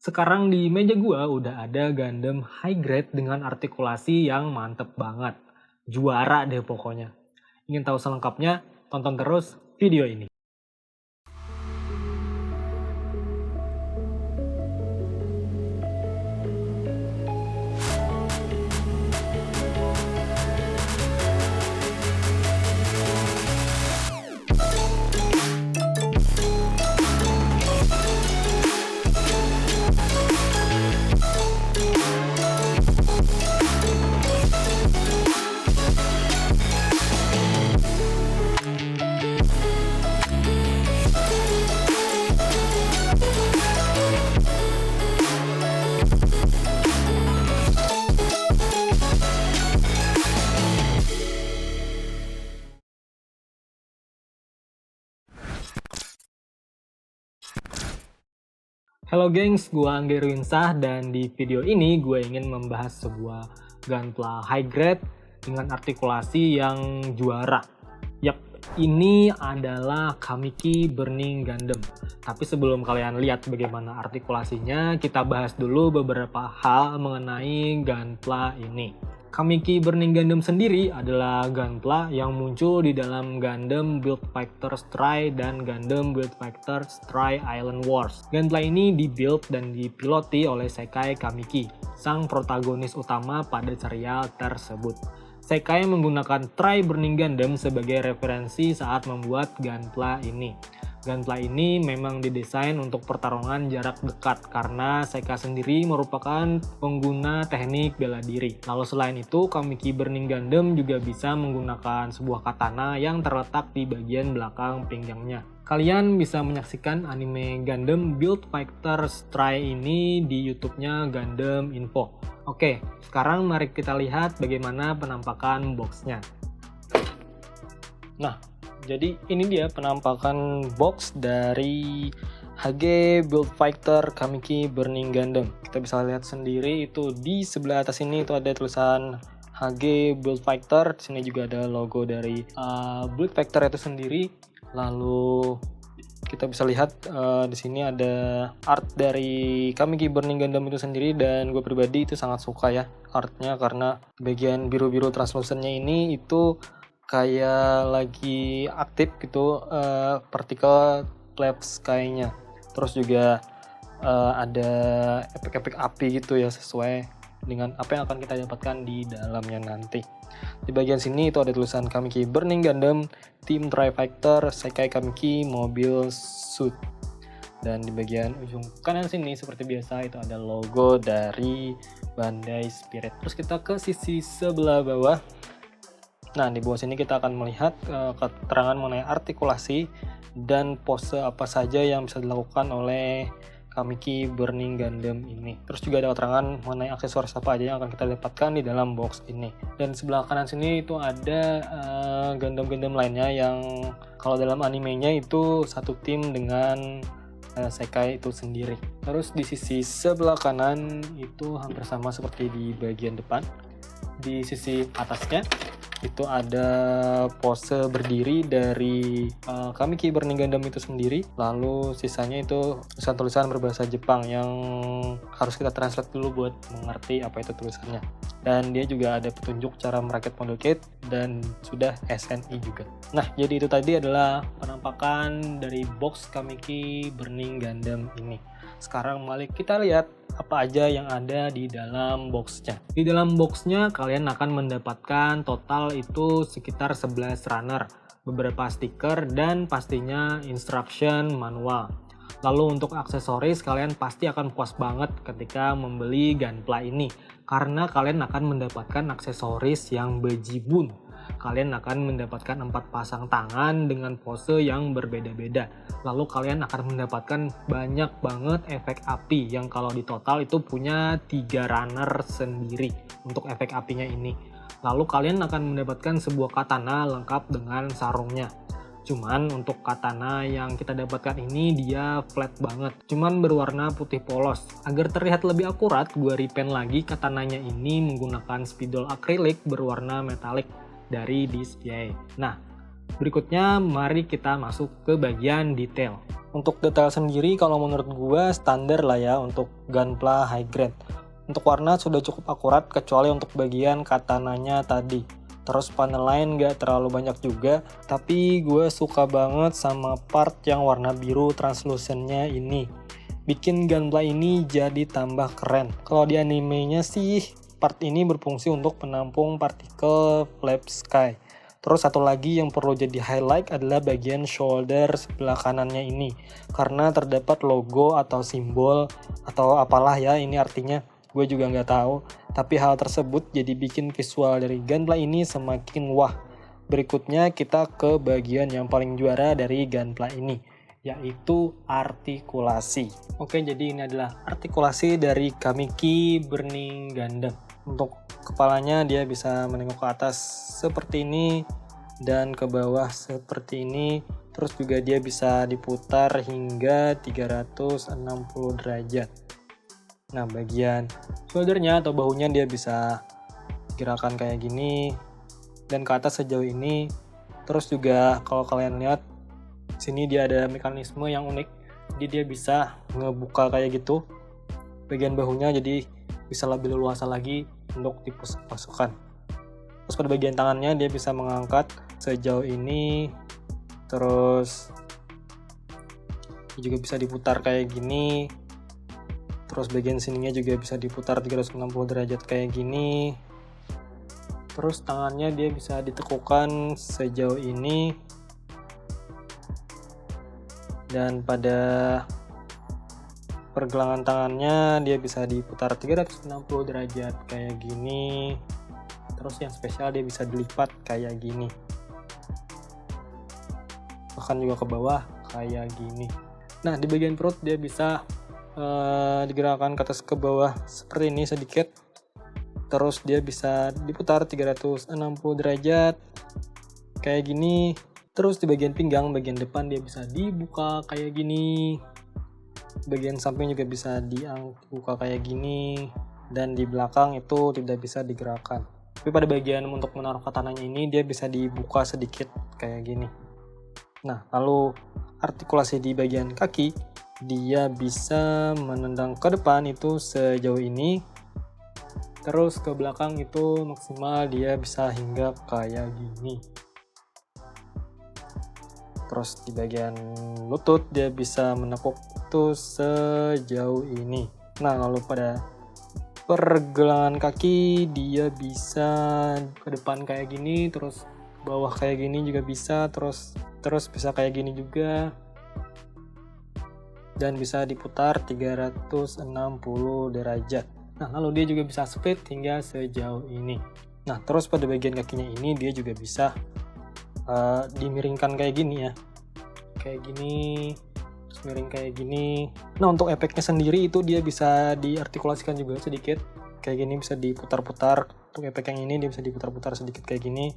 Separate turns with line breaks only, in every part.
Sekarang di meja gua udah ada Gundam High Grade dengan artikulasi yang mantep banget. Juara deh pokoknya. Ingin tahu selengkapnya? Tonton terus video ini. Halo gengs, gua Anggi Ruinsah dan di video ini gue ingin membahas sebuah Gunpla High Grade dengan artikulasi yang juara. Yap, ini adalah Kamiki Burning Gundam. Tapi sebelum kalian lihat bagaimana artikulasinya, kita bahas dulu beberapa hal mengenai Gunpla ini. Kamiki Burning Gundam sendiri adalah Gunpla yang muncul di dalam Gundam Build Fighter Stray dan Gundam Build Fighter Stray Island Wars. Gunpla ini dibuild dan dipiloti oleh Sekai Kamiki, sang protagonis utama pada serial tersebut. Sekai menggunakan Tri Burning Gundam sebagai referensi saat membuat Gunpla ini. Gunpla ini memang didesain untuk pertarungan jarak dekat karena Sekai sendiri merupakan pengguna teknik bela diri. Lalu selain itu, Kamiki Burning Gundam juga bisa menggunakan sebuah katana yang terletak di bagian belakang pinggangnya. Kalian bisa menyaksikan anime Gundam Build Fighter Stray ini di YouTube-nya Gundam Info. Oke, sekarang mari kita lihat bagaimana penampakan boxnya. Nah, jadi ini dia penampakan box dari HG Build Fighter Kamiki Burning Gundam. Kita bisa lihat sendiri itu di sebelah atas ini itu ada tulisan HG Build Fighter. Di sini juga ada logo dari Build Fighter itu sendiri. Lalu kita bisa lihat di sini ada art dari Kamiki Burning Gundam itu sendiri, dan gue pribadi itu sangat suka ya artnya karena bagian biru-biru translucentnya ini itu kayak lagi aktif gitu partikel flaps kayaknya. Terus juga ada efek-efek api gitu ya, sesuai dengan apa yang akan kita dapatkan di dalamnya nanti. Di bagian sini itu ada tulisan Kamiki Burning Gundam Team Tri Fighter Sekai Kamiki Mobile Suit. Dan di bagian ujung kanan sini seperti biasa itu ada logo dari Bandai Spirit. Terus kita ke sisi sebelah bawah. Nah, di bawah sini kita akan melihat keterangan mengenai artikulasi dan pose apa saja yang bisa dilakukan oleh Kamiki Burning Gundam ini. Terus juga ada keterangan mengenai aksesoris apa aja yang akan kita dapatkan di dalam box ini. Dan sebelah kanan sini itu ada Gundam-Gundam lainnya yang kalau dalam animenya itu satu tim dengan Sekai itu sendiri. Terus di sisi sebelah kanan itu hampir sama seperti di bagian depan. Di sisi atasnya itu ada pose berdiri dari Kamiki Burning Gundam itu sendiri. Lalu sisanya itu tulisan-tulisan berbahasa Jepang yang harus kita translate dulu buat mengerti apa itu tulisannya. Dan dia juga ada petunjuk cara merakit model kit dan sudah SNI juga. Nah, jadi itu tadi adalah penampakan dari box Kamiki Burning Gundam ini. Sekarang mari kita lihat apa aja yang ada di dalam boxnya. Di dalam boxnya kalian akan mendapatkan total itu sekitar 11 runner, beberapa stiker, dan pastinya instruction manual. Lalu untuk aksesoris kalian pasti akan puas banget ketika membeli Gunpla ini, karena kalian akan mendapatkan aksesoris yang bejibun. Kalian akan mendapatkan 4 pasang tangan dengan pose yang berbeda-beda. Lalu kalian akan mendapatkan banyak banget efek api yang kalau di total itu punya 3 runner sendiri untuk efek apinya ini. Lalu kalian akan mendapatkan sebuah katana lengkap dengan sarungnya. Cuman untuk katana yang kita dapatkan ini dia flat banget, cuman berwarna putih polos. Agar terlihat lebih akurat, gue repaint lagi katananya ini menggunakan spidol akrilik berwarna metalik dari DSPI. Nah, Berikutnya mari kita masuk ke bagian detail. Untuk detail sendiri kalau menurut gua standar lah ya untuk Gunpla High Grade. Untuk warna sudah cukup akurat kecuali untuk bagian katananya tadi. Terus panel lain gak terlalu banyak juga, tapi gue suka banget sama part yang warna biru translucentnya ini. Bikin Gunpla ini jadi tambah keren. Kalau di animenya sih part ini berfungsi untuk penampung partikel flap sky. Terus satu lagi yang perlu jadi highlight adalah bagian shoulder sebelah kanannya ini. Karena terdapat logo atau simbol atau apalah ya ini artinya. Gue juga nggak tahu, tapi hal tersebut jadi bikin visual dari Gunpla ini semakin wah. Berikutnya kita ke bagian yang paling juara dari Gunpla ini, yaitu artikulasi. Oke, jadi ini adalah artikulasi dari Kamiki Burning Gundam. Untuk kepalanya dia bisa menengok ke atas seperti ini dan ke bawah seperti ini. Terus juga dia bisa diputar hingga 360 derajat. Nah, bagian shouldernya atau bahunya dia bisa gerakan kayak gini dan ke atas sejauh ini. Terus juga kalau kalian lihat sini dia ada mekanisme yang unik. Jadi dia bisa ngebuka kayak gitu bagian bahunya, jadi bisa lebih leluasa lagi untuk dipasukkan. Terus pada bagian tangannya dia bisa mengangkat sejauh ini. Terus juga bisa diputar kayak gini. Terus bagian sininya juga bisa diputar 360 derajat kayak gini. Terus tangannya dia bisa ditekukan sejauh ini. Dan pada pergelangan tangannya dia bisa diputar 360 derajat kayak gini. Terus yang spesial dia bisa dilipat kayak gini. Bahkan juga ke bawah kayak gini. Nah, di bagian perut dia bisa digerakkan ke atas ke bawah seperti ini sedikit. Terus dia bisa diputar 360 derajat kayak gini. Terus di bagian pinggang bagian depan dia bisa dibuka kayak gini. Bagian samping juga bisa dibuka kayak gini. Dan di belakang itu tidak bisa digerakkan. Tapi pada bagian untuk menaruh katananya ini dia bisa dibuka sedikit kayak gini. Nah, lalu artikulasi di bagian kaki dia bisa menendang ke depan itu sejauh ini. Terus ke belakang itu maksimal dia bisa hingga kayak gini. Terus di bagian lutut dia bisa menekuk itu sejauh ini. Nah, lalu pada pergelangan kaki dia bisa ke depan kayak gini, terus bawah kayak gini juga bisa, terus bisa kayak gini juga. Dan bisa diputar 360 derajat. Nah, lalu dia juga bisa split hingga sejauh ini. Nah, terus pada bagian kakinya ini dia juga bisa dimiringkan kayak gini ya. Kayak gini, terus miring kayak gini. Nah, untuk efeknya sendiri itu dia bisa diartikulasikan juga sedikit. Kayak gini bisa diputar-putar. Untuk efek yang ini dia bisa diputar-putar sedikit kayak gini.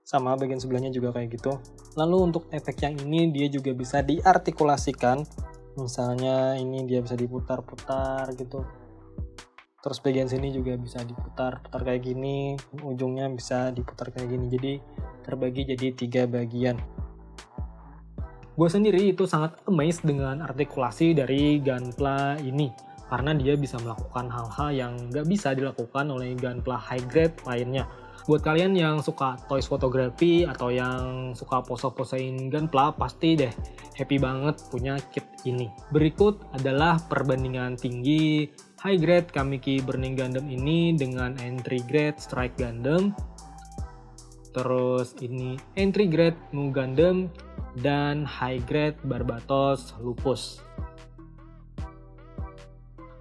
Sama bagian sebelahnya juga kayak gitu. Lalu untuk efek yang ini dia juga bisa diartikulasikan. Misalnya ini dia bisa diputar-putar gitu. Terus bagian sini juga bisa diputar-putar kayak gini. Ujungnya bisa diputar kayak gini. Jadi terbagi jadi 3 bagian. Gue sendiri itu sangat amazed dengan artikulasi dari Gunpla ini. Karena dia bisa melakukan hal-hal yang gak bisa dilakukan oleh Gunpla High Grade lainnya. Buat kalian yang suka toys fotografi atau yang suka pose-posein Gunpla, pasti deh happy banget punya kit ini. Berikut adalah perbandingan tinggi High Grade Kamiki Burning Gundam ini dengan Entry Grade Strike Gundam. Terus ini Entry Grade Mu Gundam dan High Grade Barbatos Lupus.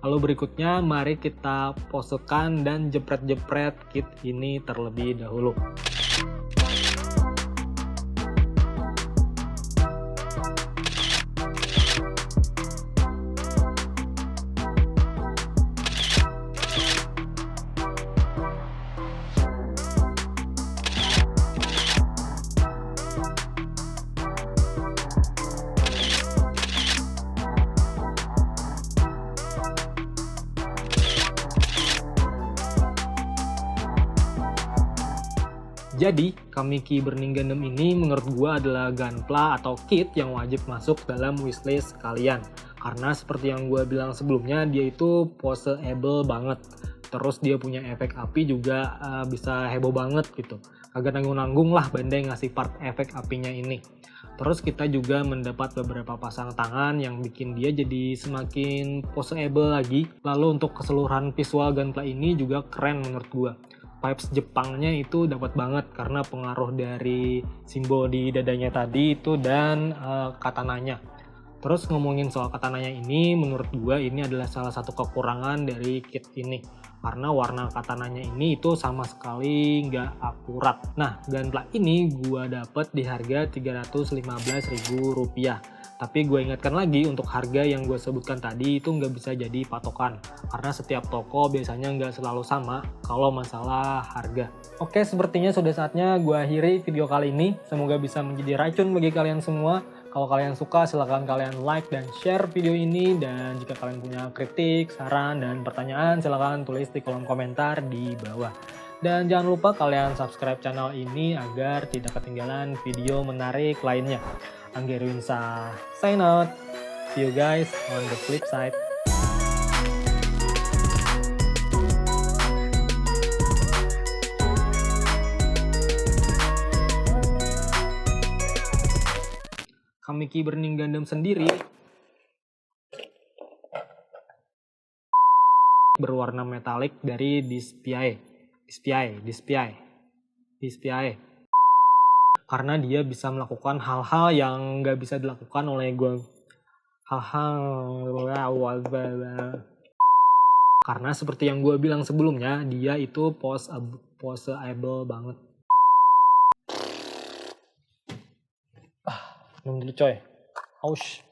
Lalu berikutnya mari kita posekan dan jepret-jepret kit ini terlebih dahulu. Jadi, Kamiki Burning Gundam ini menurut gua adalah gunpla atau kit yang wajib masuk dalam wishlist kalian. Karena seperti yang gua bilang sebelumnya, dia itu poseable banget. Terus dia punya efek api juga bisa heboh banget gitu. Agak nanggung-nanggung lah Bandai ngasih part efek apinya ini. Terus kita juga mendapat beberapa pasang tangan yang bikin dia jadi semakin poseable lagi. Lalu untuk keseluruhan visual gunpla ini juga keren menurut gua. Vibes Jepangnya itu dapat banget karena pengaruh dari simbol di dadanya tadi itu dan katananya. Terus ngomongin soal katananya ini, menurut gua ini adalah salah satu kekurangan dari kit ini. Karena warna katananya ini itu sama sekali nggak akurat. Nah, gunpla ini gua dapet di harga Rp315.000. Tapi gue ingatkan lagi untuk harga yang gue sebutkan tadi itu nggak bisa jadi patokan. Karena setiap toko biasanya nggak selalu sama kalau masalah harga. Oke, sepertinya sudah saatnya gue akhiri video kali ini. Semoga bisa menjadi racun bagi kalian semua. Kalau kalian suka silahkan kalian like dan share video ini. Dan jika kalian punya kritik, saran, dan pertanyaan silahkan tulis di kolom komentar di bawah. Dan jangan lupa kalian subscribe channel ini agar tidak ketinggalan video menarik lainnya. Angga Irwinsyah, sign out. See you guys on the flip side. Kamiki Burning Gundam sendiri berwarna metalik dari Display. Karena dia bisa melakukan hal-hal yang nggak bisa dilakukan oleh gue. Karena seperti yang gue bilang sebelumnya, dia itu poseable banget. Minum dulu coy. Aus.